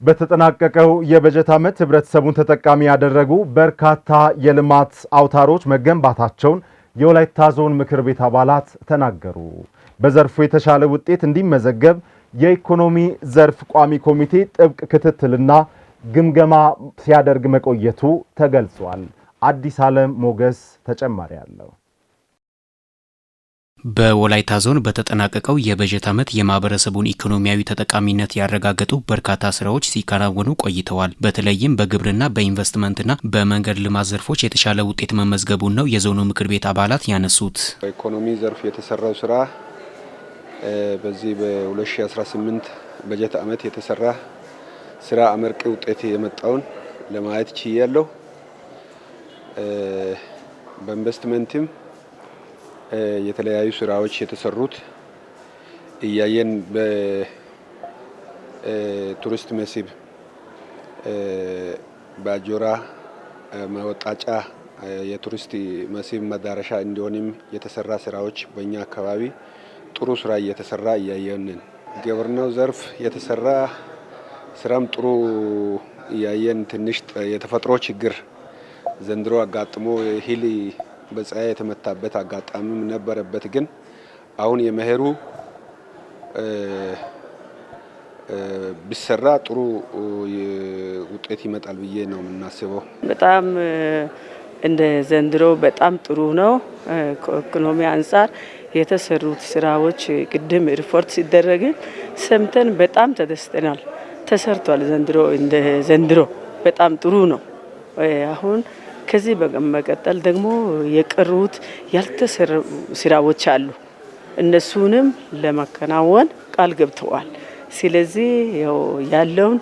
በተጠናቀቀው የበጀት ዓመት ህብረተሰቡን ተጠቃሚ ያደረጉ በርካታ የልማት አውታሮች መገንባታቸውን የወላይታ ዞን ምክር ቤት አባላት ተናገሩ። በዘርፉ የተሻለ ውጤት እንዲመዘገብ የኢኮኖሚ ዘርፍ ቋሚ ኮሚቴ ጥብቅ ክትትልና ግምገማ ሲያደርግ መቆየቱ ተገልጿል። አዲስ ዓለም ሞገስ ተጨማሪ አለው። በወላይታ ዞን በተጠናቀቀው የበጀት ዓመት የማህበረሰቡን ኢኮኖሚያዊ ተጠቃሚነት ያረጋገጡ በርካታ ስራዎች ሲከናወኑ ቆይተዋል። በተለይም በግብርና በኢንቨስትመንትና በመንገድ ልማት ዘርፎች የተሻለ ውጤት መመዝገቡን ነው የዞኑ ምክር ቤት አባላት ያነሱት። በኢኮኖሚ ዘርፍ የተሰራው ስራ በዚህ በ2018 በጀት ዓመት የተሰራ ስራ አመርቂ ውጤት የመጣውን ለማየት ችያለሁ። በኢንቨስትመንትም የተለያዩ ስራዎች የተሰሩት እያየን በቱሪስት መስህብ በአጆራ መወጣጫ የቱሪስት መስህብ መዳረሻ እንዲሆንም የተሰራ ስራዎች በእኛ አካባቢ ጥሩ ስራ እየተሰራ እያየን። ግብርናው ዘርፍ የተሰራ ስራም ጥሩ እያየን። ትንሽ የተፈጥሮ ችግር ዘንድሮ አጋጥሞ እህል በፀሐይ የተመታበት አጋጣሚም ነበረበት። ግን አሁን የመኸሩ ቢሰራ ጥሩ ውጤት ይመጣል ብዬ ነው የምናስበው። በጣም እንደ ዘንድሮ በጣም ጥሩ ነው። ከኢኮኖሚ አንፃር የተሰሩት ስራዎች ቅድም ሪፖርት ሲደረግ ሰምተን በጣም ተደስተናል። ተሰርቷል። ዘንድሮ እንደ ዘንድሮ በጣም ጥሩ ነው። አሁን ከዚህ በመቀጠል ደግሞ የቀሩት ያልተሰሩ ስራዎች አሉ። እነሱንም ለማከናወን ቃል ገብተዋል። ስለዚህ ያለውን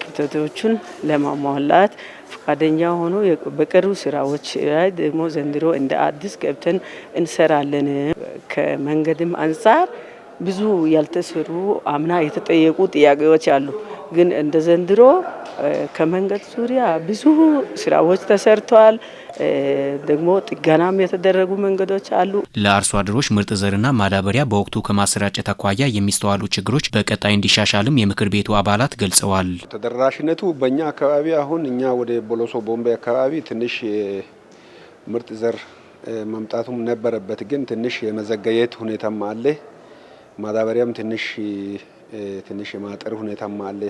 ክፍተቶችን ለማሟላት ፈቃደኛ ሆኖ በቀሩ ስራዎች ላይ ደግሞ ዘንድሮ እንደ አዲስ ገብተን እንሰራለን። ከመንገድም አንፃር ብዙ ያልተሰሩ አምና የተጠየቁ ጥያቄዎች አሉ። ግን እንደ ዘንድሮ ከመንገድ ዙሪያ ብዙ ስራዎች ተሰርተዋል። ደግሞ ጥገናም የተደረጉ መንገዶች አሉ። ለአርሶ አደሮች ምርጥ ዘርና ማዳበሪያ በወቅቱ ከማሰራጨት አኳያ የሚስተዋሉ ችግሮች በቀጣይ እንዲሻሻልም የምክር ቤቱ አባላት ገልጸዋል። ተደራሽነቱ በእኛ አካባቢ አሁን እኛ ወደ ቦሎሶ ቦምቤ አካባቢ ትንሽ ምርጥ ዘር መምጣቱም ነበረበት። ግን ትንሽ የመዘገየት ሁኔታም አለ። ማዳበሪያም ትንሽ የማጠር ሁኔታም አለ።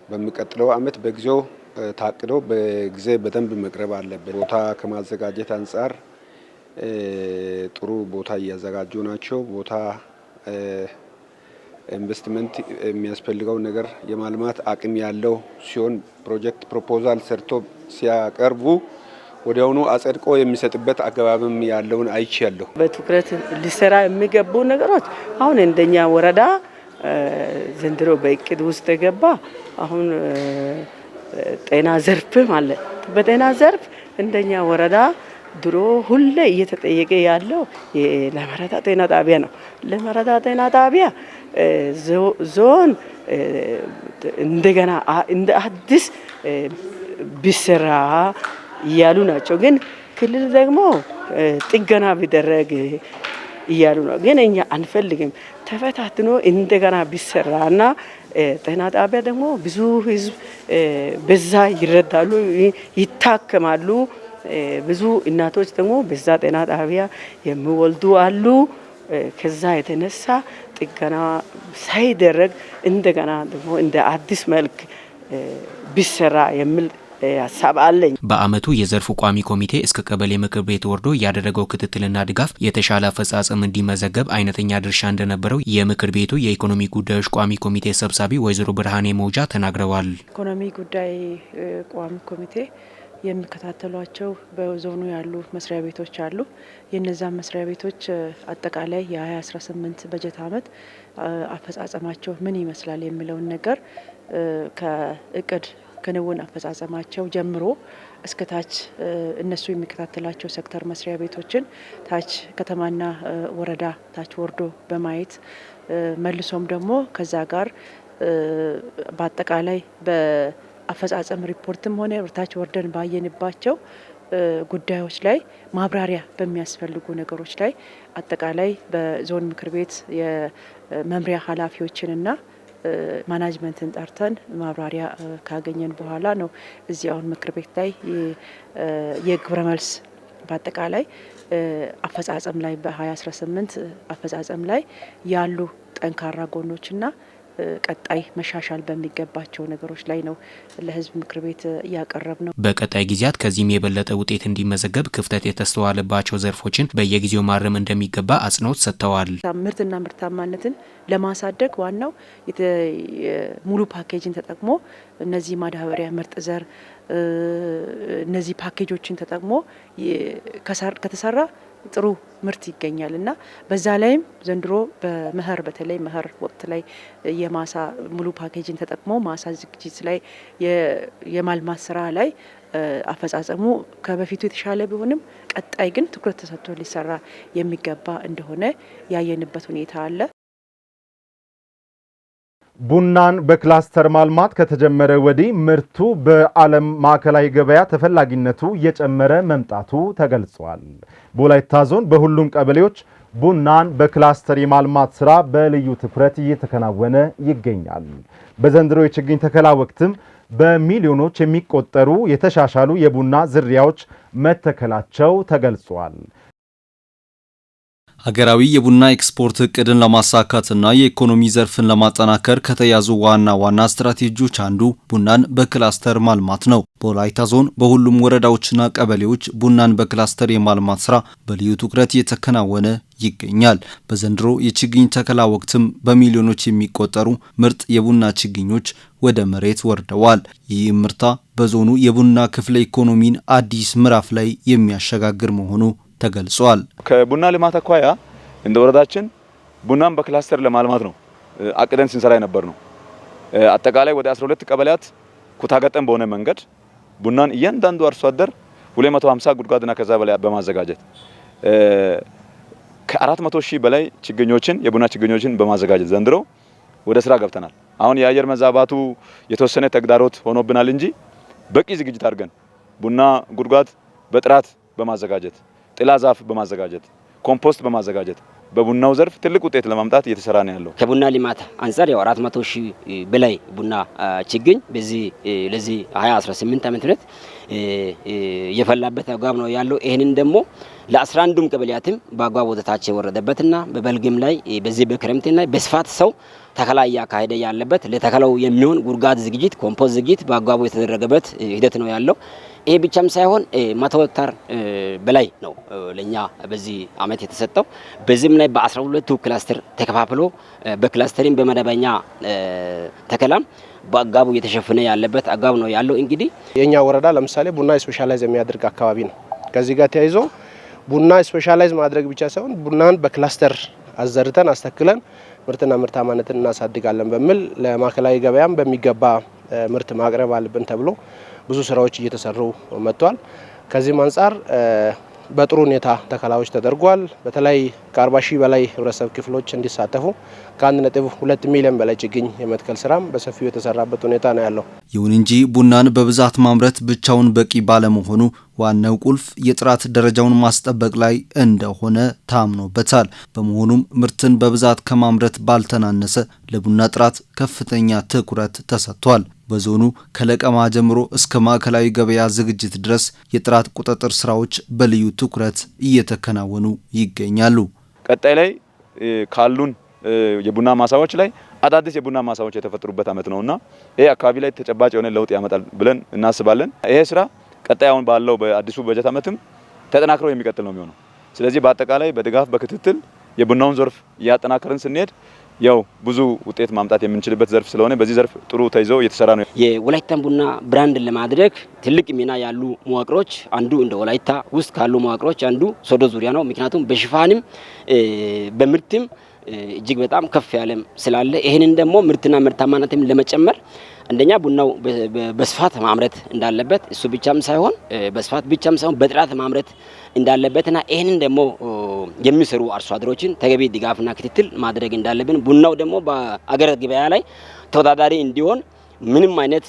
በሚቀጥለው አመት በጊዜው ታቅዶ በጊዜ በደንብ መቅረብ አለበት። ቦታ ከማዘጋጀት አንፃር ጥሩ ቦታ እያዘጋጁ ናቸው። ቦታ ኢንቨስትመንት የሚያስፈልገው ነገር የማልማት አቅም ያለው ሲሆን ፕሮጀክት ፕሮፖዛል ሰርቶ ሲያቀርቡ ወዲያውኑ አጸድቆ የሚሰጥበት አገባብም ያለውን አይቻለሁ። በትኩረት ሊሰራ የሚገቡ ነገሮች አሁን እንደኛ ወረዳ ዘንድሮ በእቅድ ውስጥ የገባ አሁን ጤና ዘርፍ ማለት በጤና ዘርፍ እንደኛ ወረዳ ድሮ ሁሌ እየተጠየቀ ያለው ለመረዳ ጤና ጣቢያ ነው። ለመረዳ ጤና ጣቢያ ዞን እንደገና እንደ አዲስ ቢሰራ እያሉ ናቸው። ግን ክልል ደግሞ ጥገና ቢደረግ እያሉ ነው። ግን እኛ አንፈልግም። ተፈታትኖ እንደገና ቢሰራና ጤና ጣቢያ ደግሞ ብዙ ህዝብ በዛ ይረዳሉ፣ ይታከማሉ። ብዙ እናቶች ደግሞ በዛ ጤና ጣቢያ የሚወልዱ አሉ። ከዛ የተነሳ ጥገና ሳይደረግ እንደገና ደግሞ እንደ አዲስ መልክ ቢሰራ የሚል ሀሳብ አለኝ። በአመቱ የዘርፉ ቋሚ ኮሚቴ እስከ ቀበሌ ምክር ቤት ወርዶ ያደረገው ክትትልና ድጋፍ የተሻለ አፈጻጸም እንዲመዘገብ አይነተኛ ድርሻ እንደነበረው የምክር ቤቱ የኢኮኖሚ ጉዳዮች ቋሚ ኮሚቴ ሰብሳቢ ወይዘሮ ብርሃኔ መውጃ ተናግረዋል። ኢኮኖሚ ጉዳይ ቋሚ ኮሚቴ የሚከታተሏቸው በዞኑ ያሉ መስሪያ ቤቶች አሉ። የነዛ መስሪያ ቤቶች አጠቃላይ የ2018 በጀት አመት አፈጻጸማቸው ምን ይመስላል የሚለውን ነገር ከእቅድ ክንውን አፈጻጸማቸው ጀምሮ እስከ ታች እነሱ የሚከታተላቸው ሴክተር መስሪያ ቤቶችን ታች ከተማና ወረዳ ታች ወርዶ በማየት መልሶም ደግሞ ከዛ ጋር በአጠቃላይ በአፈጻጸም ሪፖርትም ሆነ ታች ወርደን ባየንባቸው ጉዳዮች ላይ ማብራሪያ በሚያስፈልጉ ነገሮች ላይ አጠቃላይ በዞን ምክር ቤት የመምሪያ ኃላፊዎችንና ማናጅመንትን ጠርተን ማብራሪያ ካገኘን በኋላ ነው እዚህ አሁን ምክር ቤት ላይ የግብረ መልስ በአጠቃላይ አፈጻጸም ላይ በ2018 አፈጻጸም ላይ ያሉ ጠንካራ ጎኖችና ቀጣይ መሻሻል በሚገባቸው ነገሮች ላይ ነው ለህዝብ ምክር ቤት ያቀረብ ነው። በቀጣይ ጊዜያት ከዚህም የበለጠ ውጤት እንዲመዘገብ ክፍተት የተስተዋለባቸው ዘርፎችን በየጊዜው ማረም እንደሚገባ አጽንኦት ሰጥተዋል። ምርትና ምርታማነትን ለማሳደግ ዋናው ሙሉ ፓኬጅን ተጠቅሞ እነዚህ ማዳበሪያ፣ ምርጥ ዘር እነዚህ ፓኬጆችን ተጠቅሞ ከተሰራ ጥሩ ምርት ይገኛል እና በዛ ላይም ዘንድሮ በመኸር በተለይ መኸር ወቅት ላይ የማሳ ሙሉ ፓኬጅን ተጠቅሞ ማሳ ዝግጅት ላይ የማልማት ስራ ላይ አፈጻጸሙ ከበፊቱ የተሻለ ቢሆንም ቀጣይ ግን ትኩረት ተሰጥቶ ሊሰራ የሚገባ እንደሆነ ያየንበት ሁኔታ አለ። ቡናን በክላስተር ማልማት ከተጀመረ ወዲህ ምርቱ በዓለም ማዕከላዊ ገበያ ተፈላጊነቱ እየጨመረ መምጣቱ ተገልጿል። በወላይታ ዞን በሁሉም ቀበሌዎች ቡናን በክላስተር የማልማት ስራ በልዩ ትኩረት እየተከናወነ ይገኛል። በዘንድሮ የችግኝ ተከላ ወቅትም በሚሊዮኖች የሚቆጠሩ የተሻሻሉ የቡና ዝርያዎች መተከላቸው ተገልጿል። ሀገራዊ የቡና ኤክስፖርት እቅድን ለማሳካትና የኢኮኖሚ ዘርፍን ለማጠናከር ከተያዙ ዋና ስትራቴጂዎች አንዱ ቡናን በክላስተር ማልማት ነው። በወላይታ ዞን በሁሉም ወረዳዎችና ቀበሌዎች ቡናን በክላስተር የማልማት ስራ በልዩ ትኩረት እየተከናወነ ይገኛል። በዘንድሮ የችግኝ ተከላ ወቅትም በሚሊዮኖች የሚቆጠሩ ምርጥ የቡና ችግኞች ወደ መሬት ወርደዋል። ይህ ምርታ በዞኑ የቡና ክፍለ ኢኮኖሚን አዲስ ምዕራፍ ላይ የሚያሸጋግር መሆኑ ተገልጿል። ከቡና ልማት አኳያ እንደ ወረዳችን ቡናን በክላስተር ለማልማት ነው አቅደን ስንሰራ የነበር ነው። አጠቃላይ ወደ 12 ቀበሌያት ኩታ ገጠም በሆነ መንገድ ቡናን እያንዳንዱ አርሶ አደር 250 ጉድጓድና ከዛ በላይ በማዘጋጀት ከ400 ሺህ በላይ ችግኞችን የቡና ችግኞችን በማዘጋጀት ዘንድሮ ወደ ስራ ገብተናል። አሁን የአየር መዛባቱ የተወሰነ ተግዳሮት ሆኖብናል እንጂ በቂ ዝግጅት አድርገን ቡና ጉድጓድ በጥራት በማዘጋጀት ጥላ ዛፍ በማዘጋጀት ኮምፖስት በማዘጋጀት በቡናው ዘርፍ ትልቅ ውጤት ለማምጣት እየተሰራ ነው ያለው። ከቡና ልማት አንፃር ያው 400 ሺህ በላይ ቡና ችግኝ ለዚህ 2018 ዓመተ ምህረት የፈላበት አግባብ ነው ያለው። ይሄንን ደግሞ ለ11ዱም ቀበሌያትም በአግባብ ወደታች የወረደበትና በበልግም ላይ በዚህ በክረምትና በስፋት ሰው ተከላ እያካሄደ ያለበት ለተከላው የሚሆን ጉድጓድ ዝግጅት፣ ኮምፖስት ዝግጅት በአግባቡ የተደረገበት ሂደት ነው ያለው። ይሄ ብቻም ሳይሆን 100 ሄክታር በላይ ነው ለኛ በዚህ አመት የተሰጠው። በዚህም ላይ በ12ቱ ክላስተር ተከፋፍሎ በክላስተሪንግ በመደበኛ ተከላም በአግባቡ እየተሸፈነ ያለበት አግባብ ነው ያለው። እንግዲህ የኛ ወረዳ ለምሳሌ ቡና ስፔሻላይዝ የሚያደርግ አካባቢ ነው። ከዚህ ጋር ተያይዞ ቡና ስፔሻላይዝ ማድረግ ብቻ ሳይሆን ቡናን በክላስተር አዘርተን አስተክለን ምርትና ምርታማነትን እናሳድጋለን በሚል ለማዕከላዊ ገበያም በሚገባ ምርት ማቅረብ አለብን ተብሎ ብዙ ስራዎች እየተሰሩ መጥቷል። ከዚህም አንፃር በጥሩ ሁኔታ ተከላዎች ተደርጓል። በተለይ ከ40 ሺህ በላይ ህብረተሰብ ክፍሎች እንዲሳተፉ ከ1.2 ሚሊዮን በላይ ችግኝ የመትከል ስራም በሰፊው የተሰራበት ሁኔታ ነው ያለው። ይሁን እንጂ ቡናን በብዛት ማምረት ብቻውን በቂ ባለመሆኑ ዋናው ቁልፍ የጥራት ደረጃውን ማስጠበቅ ላይ እንደሆነ ታምኖበታል። በመሆኑም ምርትን በብዛት ከማምረት ባልተናነሰ ለቡና ጥራት ከፍተኛ ትኩረት ተሰጥቷል። በዞኑ ከለቀማ ጀምሮ እስከ ማዕከላዊ ገበያ ዝግጅት ድረስ የጥራት ቁጥጥር ስራዎች በልዩ ትኩረት እየተከናወኑ ይገኛሉ። ቀጣይ ላይ ካሉን የቡና ማሳዎች ላይ አዳዲስ የቡና ማሳዎች የተፈጠሩበት አመት ነውና ይሄ አካባቢ ላይ ተጨባጭ የሆነ ለውጥ ያመጣል ብለን እናስባለን። ይሄ ስራ ቀጣይ አሁን ባለው በአዲሱ በጀት አመትም ተጠናክሮ የሚቀጥል ነው የሚሆነው። ስለዚህ በአጠቃላይ በድጋፍ በክትትል የቡናውን ዘርፍ እያጠናከርን ስንሄድ ያው ብዙ ውጤት ማምጣት የምንችልበት ዘርፍ ስለሆነ በዚህ ዘርፍ ጥሩ ተይዞ እየተሰራ ነው። የወላይታን ቡና ብራንድ ለማድረግ ትልቅ ሚና ያሉ መዋቅሮች አንዱ እንደ ወላይታ ውስጥ ካሉ መዋቅሮች አንዱ ሶዶ ዙሪያ ነው። ምክንያቱም በሽፋንም በምርትም እጅግ በጣም ከፍ ያለም ስላለ ይሄንን ደግሞ ምርትና ምርታማነትን ለመጨመር አንደኛ ቡናው በስፋት ማምረት እንዳለበት እሱ ብቻም ሳይሆን በስፋት ብቻም ሳይሆን በጥራት ማምረት እንዳለበትና ይሄንን ደግሞ የሚሰሩ አርሶ አደሮችን ተገቢ ድጋፍና ክትትል ማድረግ እንዳለብን ቡናው ደግሞ በአገር ገበያ ላይ ተወዳዳሪ እንዲሆን ምንም አይነት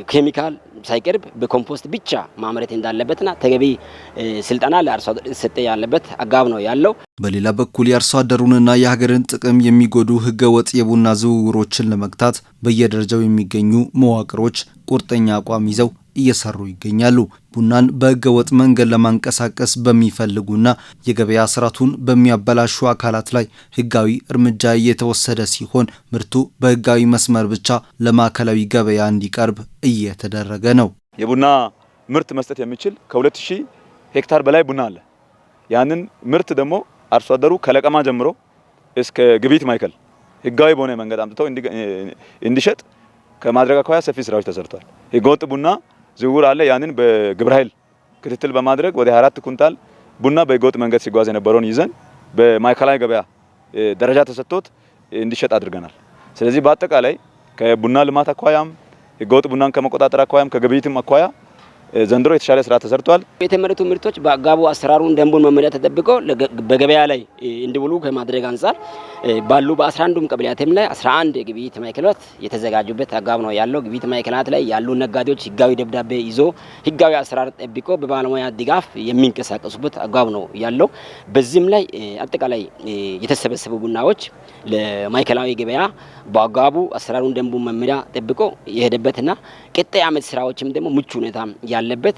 ኬሚካል ሳይቀርብ በኮምፖስት ብቻ ማምረት እንዳለበትና ተገቢ ስልጠና ለአርሶ አደር ሰጠ ያለበት አጋብ ነው ያለው። በሌላ በኩል የአርሶ አደሩንና የሀገርን ጥቅም የሚጎዱ ህገወጥ የቡና ዝውውሮችን ለመግታት በየደረጃው የሚገኙ መዋቅሮች ቁርጠኛ አቋም ይዘው እየሰሩ ይገኛሉ። ቡናን በህገወጥ መንገድ ለማንቀሳቀስ በሚፈልጉና የገበያ ስርዓቱን በሚያበላሹ አካላት ላይ ህጋዊ እርምጃ እየተወሰደ ሲሆን ምርቱ በህጋዊ መስመር ብቻ ለማዕከላዊ ገበያ እንዲቀርብ እየተደረገ ነው። የቡና ምርት መስጠት የሚችል ከ2000 ሄክታር በላይ ቡና አለ። ያንን ምርት ደግሞ አርሶ አደሩ ከለቀማ ጀምሮ እስከ ግብይት ማዕከል ህጋዊ በሆነ መንገድ አምጥተው እንዲሸጥ ከማድረግ አኳያ ሰፊ ስራዎች ተሰርቷል። ህገወጥ ቡና ዝውውር አለ። ያንን በግብረ ኃይል ክትትል በማድረግ ወደ 24 ኩንታል ቡና በህገወጥ መንገድ ሲጓዝ የነበረውን ይዘን በማዕከላዊ ገበያ ደረጃ ተሰጥቶት እንዲሸጥ አድርገናል። ስለዚህ በአጠቃላይ ከቡና ልማት አኳያም ህገወጥ ቡናን ከመቆጣጠር አኳያም ከግብይትም አኳያ ዘንድሮ የተሻለ ስራ ተሰርቷል። የተመረቱ ምርቶች በአጋቡ አሰራሩን ደንቡን መመሪያ ተጠብቀው በገበያ ላይ እንዲውሉ ከማድረግ አንፃር ባሉ በ11ዱም ቀበሌያትም ላይ 11 የግብይት ማዕከላት የተዘጋጁበት አጋብ ነው ያለው። ግብይት ማዕከላት ላይ ያሉ ነጋዴዎች ህጋዊ ደብዳቤ ይዞ ህጋዊ አሰራር ጠብቆ በባለሙያ ድጋፍ የሚንቀሳቀሱበት አጋብ ነው ያለው። በዚህም ላይ አጠቃላይ የተሰበሰቡ ቡናዎች ለማዕከላዊ ገበያ በአጋቡ አሰራሩን ደንቡን መመሪያ ጠብቆ የሄደበትና ቀጣይ ዓመት ስራዎችም ደግሞ ምቹ ሁኔታ ያለበት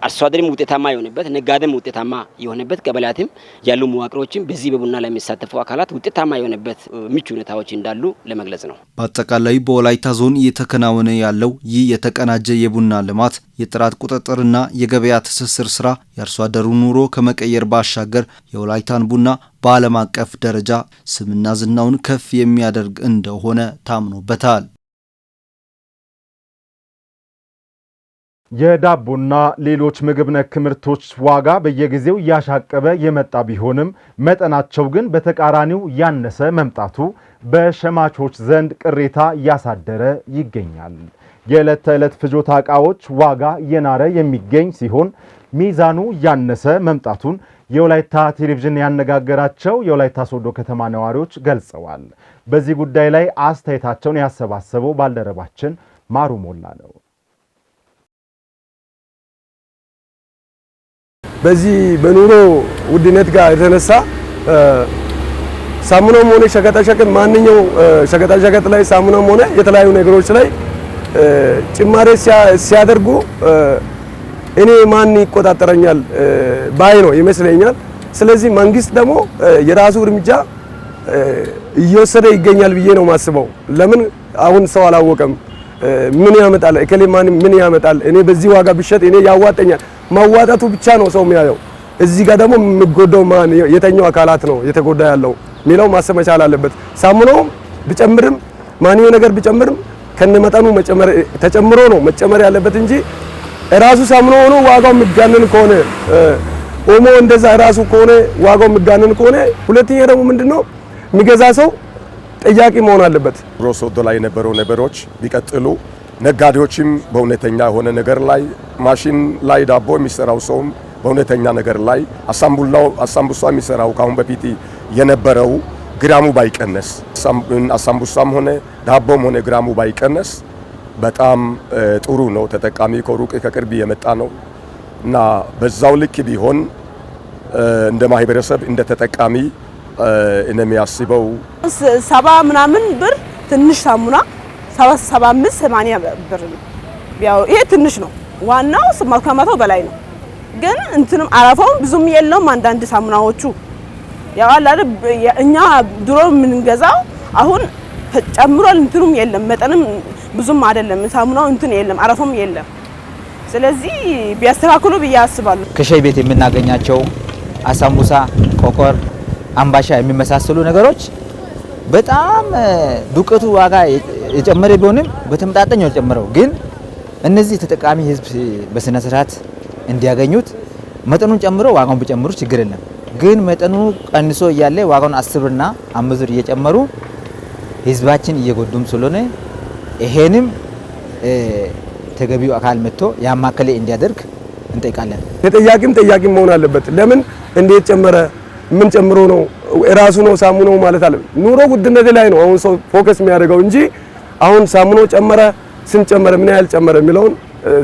አርሶ አደርም ውጤታማ የሆነበት ነጋዴም ውጤታማ የሆነበት ቀበሌያትም ያሉ መዋቅሮችም በዚህ በቡና ላይ የሚሳተፉ አካላት ውጤታማ የሆነበት ምቹ ሁኔታዎች እንዳሉ ለመግለጽ ነው። በአጠቃላይ በወላይታ ዞን እየተከናወነ ያለው ይህ የተቀናጀ የቡና ልማት የጥራት ቁጥጥርና የገበያ ትስስር ስራ የአርሶ አደሩ ኑሮ ከመቀየር ባሻገር የወላይታን ቡና በዓለም አቀፍ ደረጃ ስምና ዝናውን ከፍ የሚያደርግ እንደሆነ ታምኖበታል። የዳቦና ሌሎች ምግብ ነክ ምርቶች ዋጋ በየጊዜው እያሻቀበ የመጣ ቢሆንም መጠናቸው ግን በተቃራኒው ያነሰ መምጣቱ በሸማቾች ዘንድ ቅሬታ እያሳደረ ይገኛል። የዕለት ተዕለት ፍጆታ ዕቃዎች ዋጋ እየናረ የሚገኝ ሲሆን ሚዛኑ እያነሰ መምጣቱን የወላይታ ቴሌቪዥን ያነጋገራቸው የወላይታ ሶዶ ከተማ ነዋሪዎች ገልጸዋል። በዚህ ጉዳይ ላይ አስተያየታቸውን ያሰባሰበው ባልደረባችን ማሩ ሞላ ነው። በዚህ በኑሮ ውድነት ጋር የተነሳ ሳሙናም ሆነ ሸቀጣሸቀጥ ማንኛው ሸቀጣሸቀጥ ላይ ሳሙናም ሆነ የተለያዩ ነገሮች ላይ ጭማሬ ሲያደርጉ እኔ ማን ይቆጣጠረኛል ባይ ነው ይመስለኛል። ስለዚህ መንግስት ደግሞ የራሱ እርምጃ እየወሰደ ይገኛል ብዬ ነው ማስበው። ለምን አሁን ሰው አላወቀም ምን ያመጣል እከሌ ማን ምን ያመጣል እኔ በዚህ ዋጋ ብሸጥ እኔ ያዋጣኛል ማዋጣቱ ብቻ ነው ሰው የሚያየው። እዚህ ጋር ደግሞ የሚጎዳው ማን የተኛው አካላት ነው የተጎዳ ያለው ሚለው ማሰብ መቻል አለበት። ሳሙናው ቢጨምርም ማንኛው ነገር ቢጨምርም ከነመጠኑ ተጨምሮ ነው መጨመር ያለበት እንጂ ራሱ ሳሙናው ሆኖ ዋጋው የሚጋነን ከሆነ ኦሞ እንደዛ ራሱ ከሆነ ዋጋው የሚጋነን ከሆነ ሁለተኛ ደግሞ ምንድነው የሚገዛ ሰው ጥያቄ መሆን አለበት። ሮሶዶ ላይ የነበሩ ነገሮች ቢቀጥሉ ነጋዴዎችም በእውነተኛ የሆነ ነገር ላይ ማሽን ላይ ዳቦ የሚሰራው ሰውም በእውነተኛ ነገር ላይ አሳምቡሳ የሚሰራው ካሁን በፊት የነበረው ግራሙ ባይቀነስ አሳምቡሳም ሆነ ዳቦም ሆነ ግራሙ ባይቀነስ በጣም ጥሩ ነው። ተጠቃሚ ከሩቅ ከቅርብ የመጣ ነው እና በዛው ልክ ቢሆን እንደ ማህበረሰብ እንደ ተጠቃሚ እኔ የሚያስበው 70 ምናምን ብር ትንሽ ሳሙና 75 80 ብር ነው። ያው ይሄ ትንሽ ነው። ዋናው ከመቶ በላይ ነው። ግን እንትንም አረፋው ብዙም የለውም። አንዳንድ ሳሙናዎቹ ያው አላለ እኛ ድሮ የምንገዛው አሁን ተጨምሯል። እንትኑም የለም መጠንም ብዙም አይደለም። ሳሙናው እንትን የለም አረፋውም የለም። ስለዚህ ቢያስተካክሉ ብዬ አስባለሁ። ከሻይ ቤት የምናገኛቸው አሳምቡሳ፣ ቆቆር፣ አምባሻ የሚመሳሰሉ ነገሮች በጣም ዱቄቱ ዋጋ የጨመረ ቢሆንም በተመጣጣኝ ነው የጨመረው። ግን እነዚህ ተጠቃሚ ህዝብ በስነ ስርዓት እንዲያገኙት መጠኑን ጨምሮ ዋጋውን ቢጨምሩ ችግር የለም። ግን መጠኑ ቀንሶ እያለ ዋጋውን 10 ብርና 5 ብር እየጨመሩ ህዝባችን እየጎዱም ስለሆነ ይሄንም ተገቢው አካል መጥቶ ያማከለ እንዲያደርግ እንጠይቃለን። ተጠያቂም መሆን አለበት። ለምን እንዴት ጨመረ ምን ጨምሮ ነው ራሱ ነው ሳሙናው ማለት አለ። ኑሮ ውድነት ላይ ነው አሁን ሰው ፎከስ የሚያደርገው እንጂ አሁን ሳሙናው ጨመረ ስንት ጨመረ ምን ያህል ጨመረ የሚለውን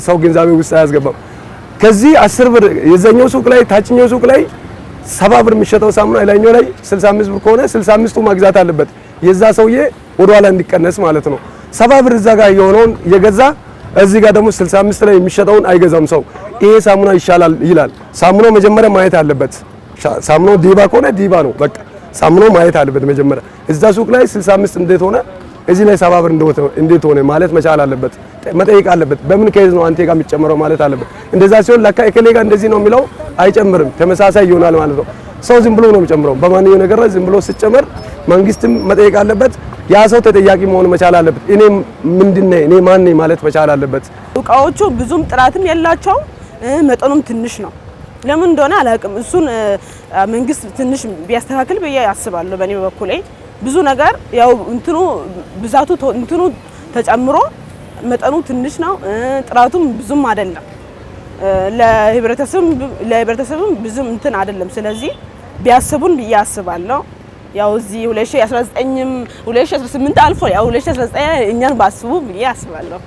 ሰው ግንዛቤ ውስጥ አያስገባም። ከዚህ 10 ብር የዘኛው ሱቅ ላይ ታችኛው ሱቅ ላይ 70 ብር የሚሸጠው ሳሙና ላይኛው ላይ 65 ብር ከሆነ 65ቱ መግዛት አለበት የዛ ሰውዬ ወደ ኋላ እንዲቀነስ ማለት ነው። 70 ብር እዛ ጋር የሆነውን የገዛ እዚህ ጋር ደግሞ 65 ላይ የሚሸጠውን አይገዛም ሰው። ይሄ ሳሙና ይሻላል ይላል። ሳሙናው መጀመሪያ ማየት አለበት። ሳሙናው ዲባ ከሆነ ዲባ ነው በቃ ሳሙናው ማየት አለበት መጀመሪያ። እዛ ሱቅ ላይ 65 እንዴት ሆነ እዚህ ላይ 70 ብር እንዴት ሆነ ማለት መቻል አለበት። መጠየቅ አለበት። በምን ከይዝ ነው አንተ ጋር የሚጨምረው ማለት አለበት። እንደዛ ሲሆን ለካ እከሌ ጋር እንደዚህ ነው የሚለው አይጨምርም፣ ተመሳሳይ ይሆናል ማለት ነው። ሰው ዝም ብሎ ነው የሚጨምረው። በማንኛው ነገር ላይ ዝም ብሎ ሲጨመር መንግስትም መጠየቅ አለበት። ያ ሰው ተጠያቂ መሆን መቻል አለበት። እኔ ምንድነው እኔ ማን ነኝ ማለት መቻል አለበት። እቃዎቹ ብዙም ጥራትም የላቸው መጠኑም ትንሽ ነው። ለምን እንደሆነ አላውቅም። እሱን መንግስት ትንሽ ቢያስተካክል ብዬ አስባለሁ። በእኔ በኩል ብዙ ነገር ያው እንትኑ ብዛቱ እንትኑ ተጨምሮ መጠኑ ትንሽ ነው፣ ጥራቱም ብዙም አይደለም። ለህብረተሰብም ብዙም እንትን አይደለም። ስለዚህ ቢያስቡን ብዬ አስባለሁ። ያው እዚህ 2019 2018 አልፎ ያው 2019 እኛን ባስቡ ብዬ አስባለሁ።